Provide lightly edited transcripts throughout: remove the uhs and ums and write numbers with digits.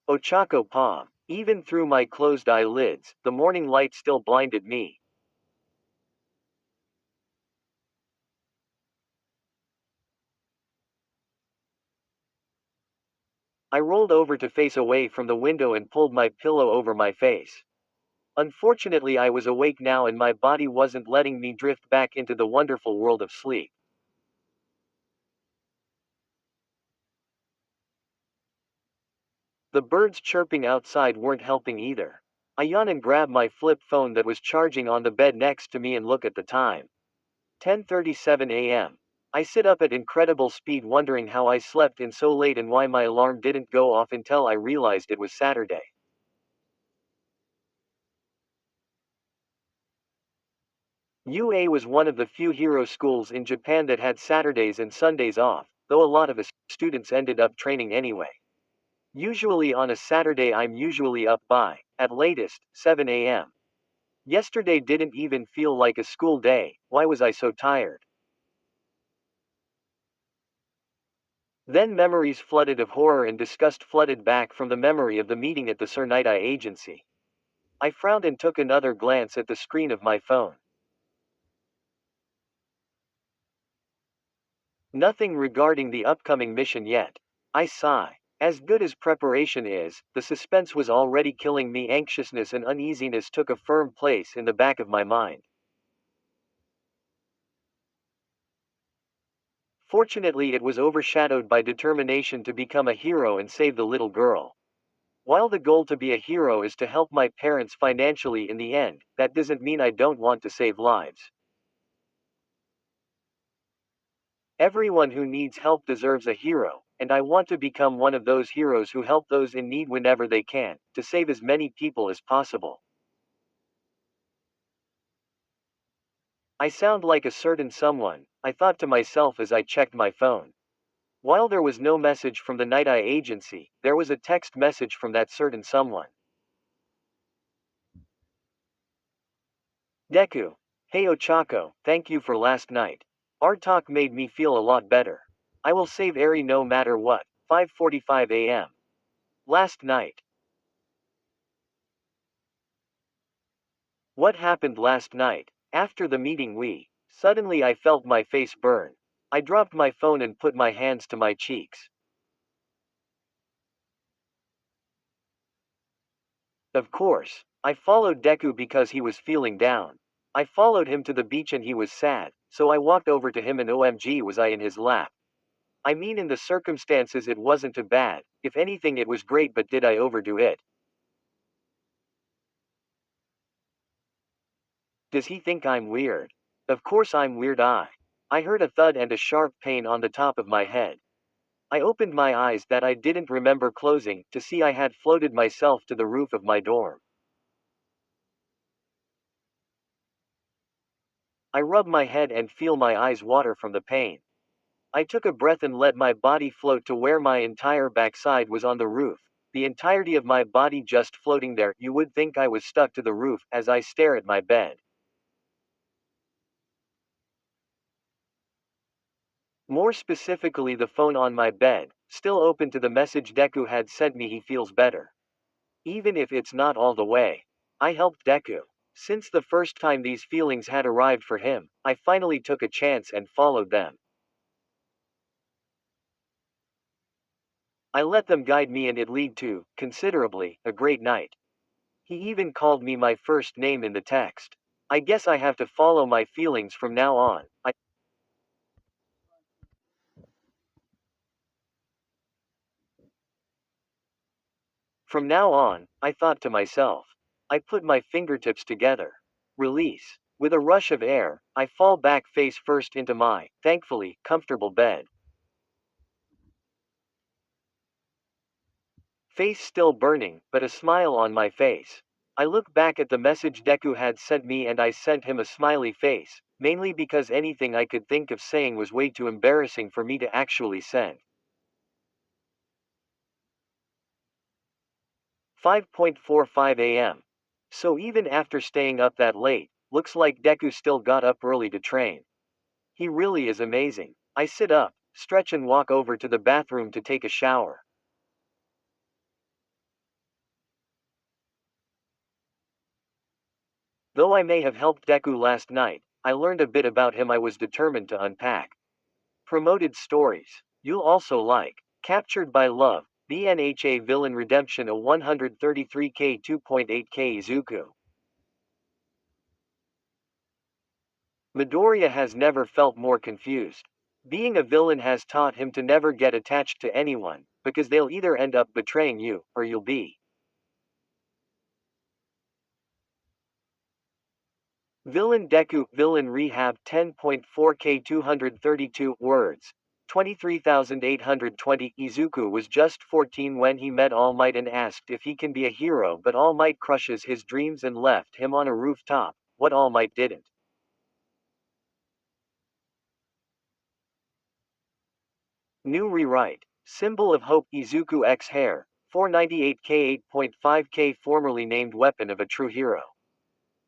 Ochako Pa. Even through my closed eyelids, the morning light still blinded me. I rolled over to face away from the window and pulled my pillow over my face. Unfortunately, I was awake now and my body wasn't letting me drift back into the wonderful world of sleep. The birds chirping outside weren't helping either. I yawned and grabbed my flip phone that was charging on the bed next to me and look at the time. 10:37 a.m. I sit up at incredible speed wondering how I slept in so late and why my alarm didn't go off until I realized it was Saturday. UA was one of the few hero schools in Japan that had Saturdays and Sundays off, though a lot of us students ended up training anyway. Usually on a Saturday I'm usually up by, at latest, 7 a.m. Yesterday didn't even feel like a school day. Why was I so tired? Then memories flooded of horror and disgust flooded back from the memory of the meeting at the Sir Night Eye agency. I frowned and took another glance at the screen of my phone. Nothing regarding the upcoming mission yet. I sigh. As good as preparation is, the suspense was already killing me. Anxiousness and uneasiness took a firm place in the back of my mind. Fortunately, it was overshadowed by determination to become a hero and save the little girl. While the goal to be a hero is to help my parents financially in the end, that doesn't mean I don't want to save lives. Everyone who needs help deserves a hero, and I want to become one of those heroes who help those in need whenever they can, to save as many people as possible. I sound like a certain someone, I thought to myself as I checked my phone. While there was no message from the Night Eye agency, there was a text message from that certain someone. Deku. Hey Ochako, thank you for last night. Our talk made me feel a lot better. I will save Eri no matter what. 5:45 a.m. Last night. What happened last night? After the meeting suddenly I felt my face burn. I dropped my phone and put my hands to my cheeks. Of course, I followed Deku because he was feeling down. I followed him to the beach and he was sad, so I walked over to him and OMG was I in his lap. I mean in the circumstances it wasn't too bad, if anything it was great, but did I overdo it? Does he think I'm weird? Of course I'm weird. I heard a thud and a sharp pain on the top of my head. I opened my eyes that I didn't remember closing, to see I had floated myself to the roof of my dorm. I rub my head and feel my eyes water from the pain. I took a breath and let my body float to where my entire backside was on the roof. The entirety of my body just floating there. You would think I was stuck to the roof as I stare at my bed. More specifically, the phone on my bed, still open to the message Deku had sent me. He feels better. Even if it's not all the way. I helped Deku. Since the first time these feelings had arrived for him, I finally took a chance and followed them. I let them guide me and it led to, considerably, a great night. He even called me my first name in the text. I guess I have to follow my feelings from now on. From now on, I thought to myself. I put my fingertips together. Release. With a rush of air, I fall back face first into my, thankfully, comfortable bed. Face still burning, but a smile on my face. I look back at the message Deku had sent me and I sent him a smiley face, mainly because anything I could think of saying was way too embarrassing for me to actually send. 5:45 a.m. So even after staying up that late, looks like Deku still got up early to train. He really is amazing. I sit up, stretch and walk over to the bathroom to take a shower. Though I may have helped Deku last night, I learned a bit about him I was determined to unpack. Promoted stories. You'll also like. Captured by Love, the NHA Villain Redemption a 133k 2.8k Izuku. Midoriya has never felt more confused. Being a villain has taught him to never get attached to anyone, because they'll either end up betraying you, or you'll be. Villain Deku, Villain Rehab 10.4k 232 words. 23,820 Izuku was just 14 when he met All Might and asked if he can be a hero, but All Might crushes his dreams and left him on a rooftop. What All Might didn't. New rewrite. Symbol of Hope Izuku X Hair. 498k 8.5k formerly named Weapon of a True Hero.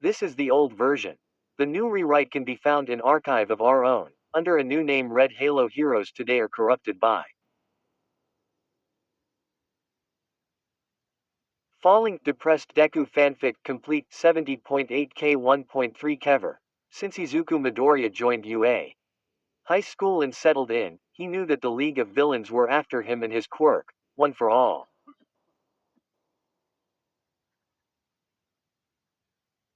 This is the old version. The new rewrite can be found in Archive of Our Own, under a new name. Red Halo heroes today are corrupted by falling, depressed Deku fanfic complete 70.8k 1.3 kever. Since Izuku Midoriya joined UA High School and settled in, he knew that the League of Villains were after him and his quirk, one for all.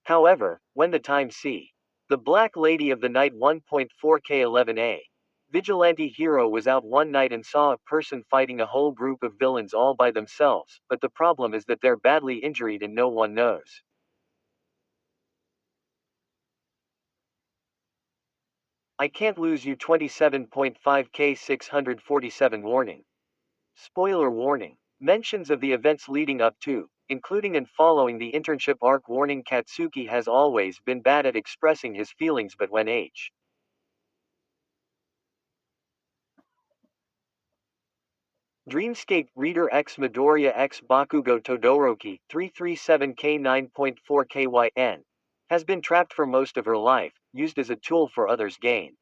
However, when the time C. The Black Lady of the Night 1.4k11a. Vigilante hero was out one night and saw a person fighting a whole group of villains all by themselves, but the problem is that they're badly injured and no one knows. I can't lose you 27.5k 647 warning. Spoiler warning. Mentions of the events leading up to, including and following the internship arc. Warning: Katsuki has always been bad at expressing his feelings, but when Dreamscape Reader X Midoriya X Bakugo Todoroki 337k 9.4kyn has been trapped for most of her life, used as a tool for others' gain.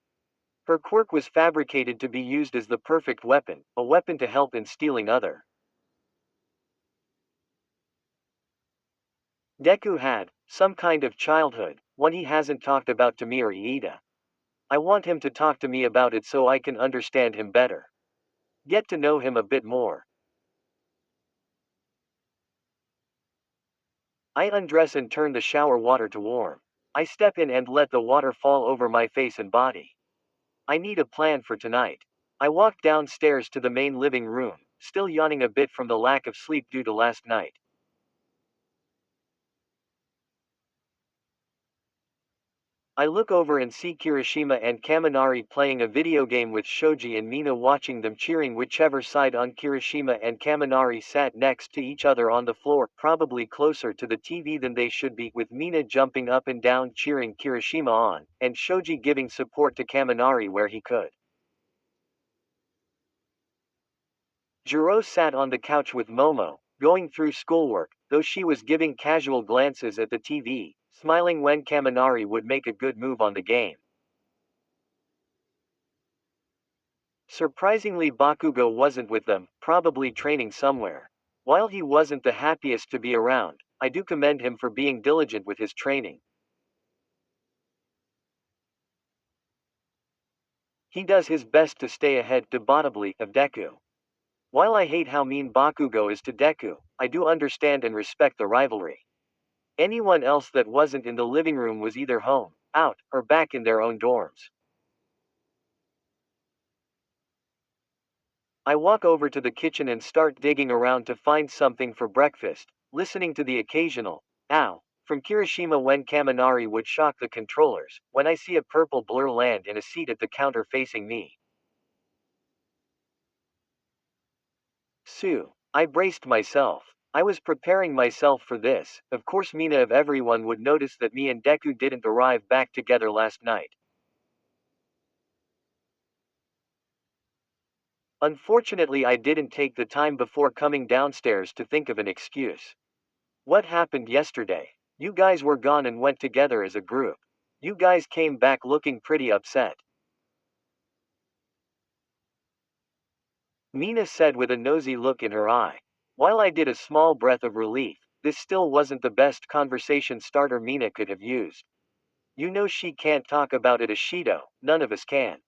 Her quirk was fabricated to be used as the perfect weapon, a weapon to help in stealing other. Deku had some kind of childhood, one he hasn't talked about to me or Iida. I want him to talk to me about it so I can understand him better. Get to know him a bit more. I undress and turn the shower water to warm. I step in and let the water fall over my face and body. I need a plan for tonight. I walk downstairs to the main living room, still yawning a bit from the lack of sleep due to last night. I look over and see Kirishima and Kaminari playing a video game with Shoji and Mina watching them, cheering whichever side on. Kirishima and Kaminari sat next to each other on the floor, probably closer to the TV than they should be, with Mina jumping up and down cheering Kirishima on, and Shoji giving support to Kaminari where he could. Jiro sat on the couch with Momo, going through schoolwork, though she was giving casual glances at the TV, smiling when Kaminari would make a good move on the game. Surprisingly, Bakugo wasn't with them, probably training somewhere. While he wasn't the happiest to be around, I do commend him for being diligent with his training. He does his best to stay ahead, debatably, of Deku. While I hate how mean Bakugo is to Deku, I do understand and respect the rivalry. Anyone else that wasn't in the living room was either home, out, or back in their own dorms. I walk over to the kitchen and start digging around to find something for breakfast, listening to the occasional ow from Kirishima when Kaminari would shock the controllers, when I see a purple blur land in a seat at the counter facing me. Sue. I braced myself. I was preparing myself for this. Of course, Mina of everyone would notice that me and Deku didn't arrive back together last night. Unfortunately, I didn't take the time before coming downstairs to think of an excuse. What happened yesterday? You guys were gone and went together as a group. You guys came back looking pretty upset. Mina said with a nosy look in her eye. While I did a small breath of relief, This still wasn't the best conversation starter Mina could have used. You know she can't talk about it, Ashido, none of us can.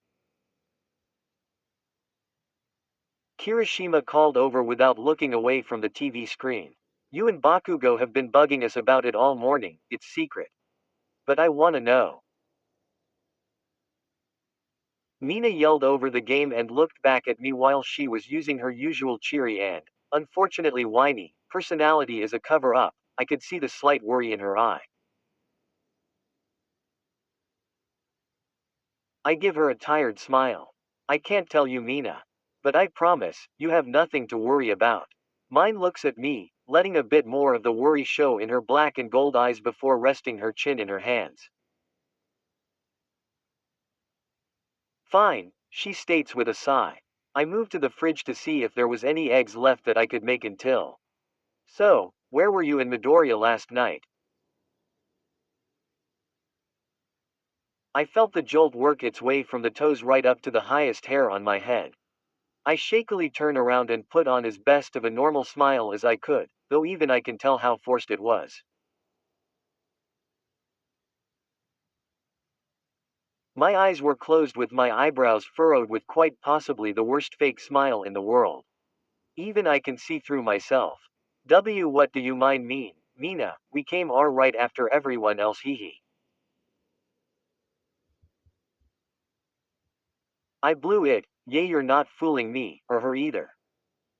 Kirishima called over without looking away from the TV screen. You and Bakugo have been bugging us about it all morning, it's secret. But I wanna know. Mina yelled over the game and looked back at me while she was using her usual cheery and, unfortunately whiny, personality as a cover-up. I could see the slight worry in her eye. I give her a tired smile. I can't tell you, Mina. But I promise, you have nothing to worry about. Mine looks at me, letting a bit more of the worry show in her black and gold eyes before resting her chin in her hands. Fine, she states with a sigh. I moved to the fridge to see if there was any eggs left that I could make until. So, where were you in Midoriya last night? I felt the jolt work its way from the toes right up to the highest hair on my head. I shakily turned around and put on as best of a normal smile as I could, though even I can tell how forced it was. My eyes were closed with my eyebrows furrowed with quite possibly the worst fake smile in the world. Even I can see through myself. What do you mind mean, Mina, we came right after everyone else, hee hee. I blew it, yay, you're not fooling me, or her either.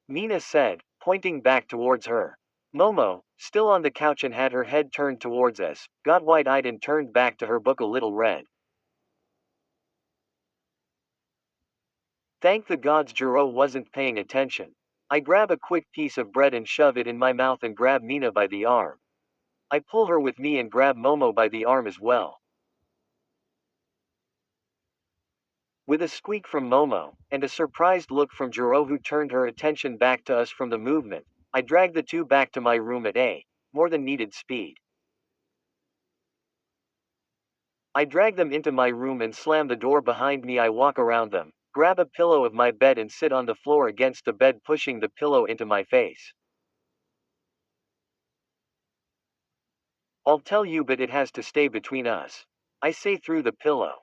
Mina said, pointing back towards her. Momo, still on the couch and had her head turned towards us, got wide-eyed and turned back to her book a little red. Thank the gods Jiro wasn't paying attention. I grab a quick piece of bread and shove it in my mouth and grab Mina by the arm. I pull her with me and grab Momo by the arm as well. With a squeak from Momo, and a surprised look from Jiro who turned her attention back to us from the movement, I dragged the two back to my room at a more than needed speed. I drag them into my room and slam the door behind me. I walk around them, grab a pillow of my bed and sit on the floor against the bed, pushing the pillow into my face. I'll tell you, but it has to stay between us. I say through the pillow.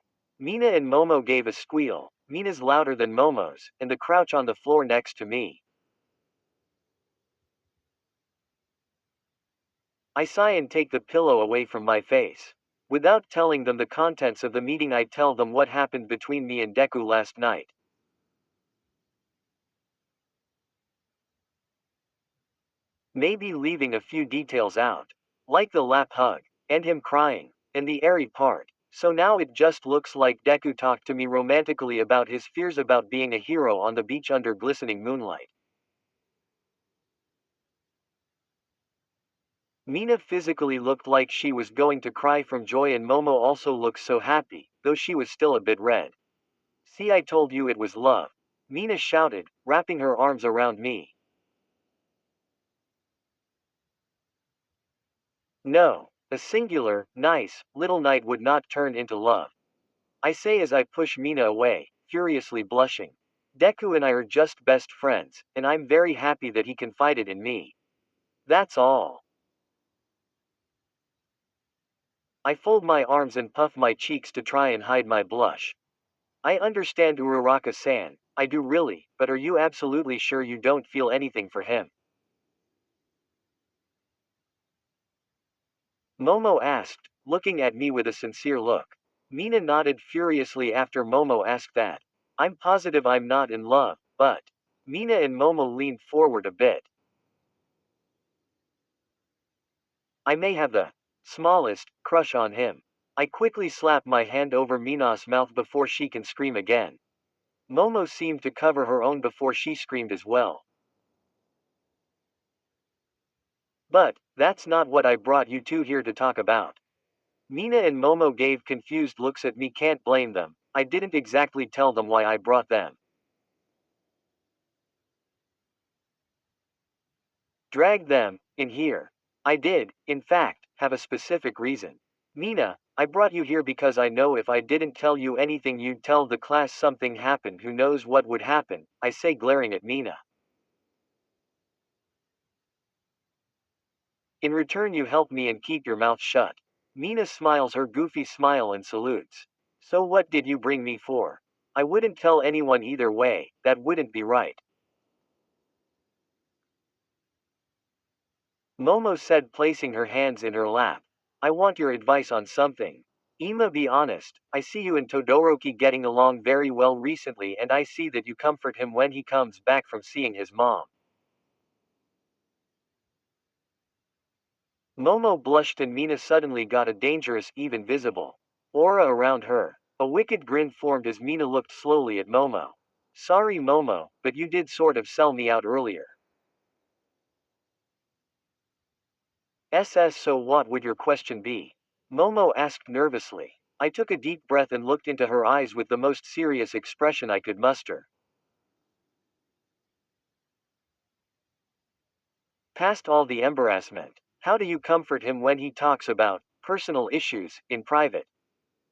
Mina and Momo gave a squeal, Mina's louder than Momo's, and the crouch on the floor next to me. I sigh and take the pillow away from my face. Without telling them the contents of the meeting, I tell them what happened between me and Deku last night. Maybe leaving a few details out. Like the lap hug, and him crying, and the airy part. So now it just looks like Deku talked to me romantically about his fears about being a hero on the beach under glistening moonlight. Mina physically looked like she was going to cry from joy, and Momo also looked so happy, though she was still a bit red. See, I told you it was love. Mina shouted, wrapping her arms around me. No, a singular, nice, little night would not turn into love. I say as I push Mina away, furiously blushing. Deku and I are just best friends, and I'm very happy that he confided in me. That's all. I fold my arms and puff my cheeks to try and hide my blush. I understand, Uraraka-san, I do really, but are you absolutely sure you don't feel anything for him? Momo asked, looking at me with a sincere look. Mina nodded furiously after Momo asked that. I'm positive I'm not in love, but. Mina and Momo leaned forward a bit. I may have the smallest crush on him. I quickly slap my hand over Mina's mouth before she can scream again. Momo seemed to cover her own before she screamed as well. But, that's not what I brought you two here to talk about. Mina and Momo gave confused looks at me. Can't blame them. I didn't exactly tell them why I brought them. Dragged them in here. I did, in fact, have a specific reason. Mina, I brought you here because I know if I didn't tell you anything you'd tell the class something happened. Who knows what would happen, I say, glaring at Mina. In return, you help me and keep your mouth shut. Mina smiles her goofy smile and salutes. So, what did you bring me for? I wouldn't tell anyone either way, that wouldn't be right. Momo said, placing her hands in her lap. I want your advice on something. Ima, be honest. I see you and Todoroki getting along very well recently, and I see that you comfort him when he comes back from seeing his mom. Momo blushed and Mina suddenly got a dangerous, even visible aura around her. A wicked grin formed as Mina looked slowly at Momo. Sorry, Momo, but you did sort of sell me out earlier. So what would your question be? Momo asked nervously. I took a deep breath and looked into her eyes with the most serious expression I could muster. Past all the embarrassment, how do you comfort him when he talks about personal issues in private?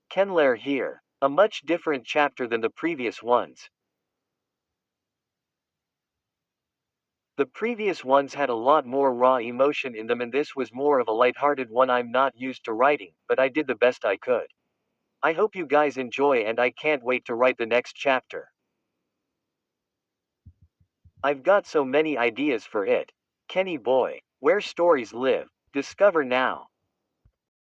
Kenler here. A much different chapter than the previous ones. The previous ones had a lot more raw emotion in them, and this was more of a lighthearted one. I'm not used to writing, but I did the best I could. I hope you guys enjoy, and I can't wait to write the next chapter. I've got so many ideas for it. Kenny boy, where stories live. Discover now.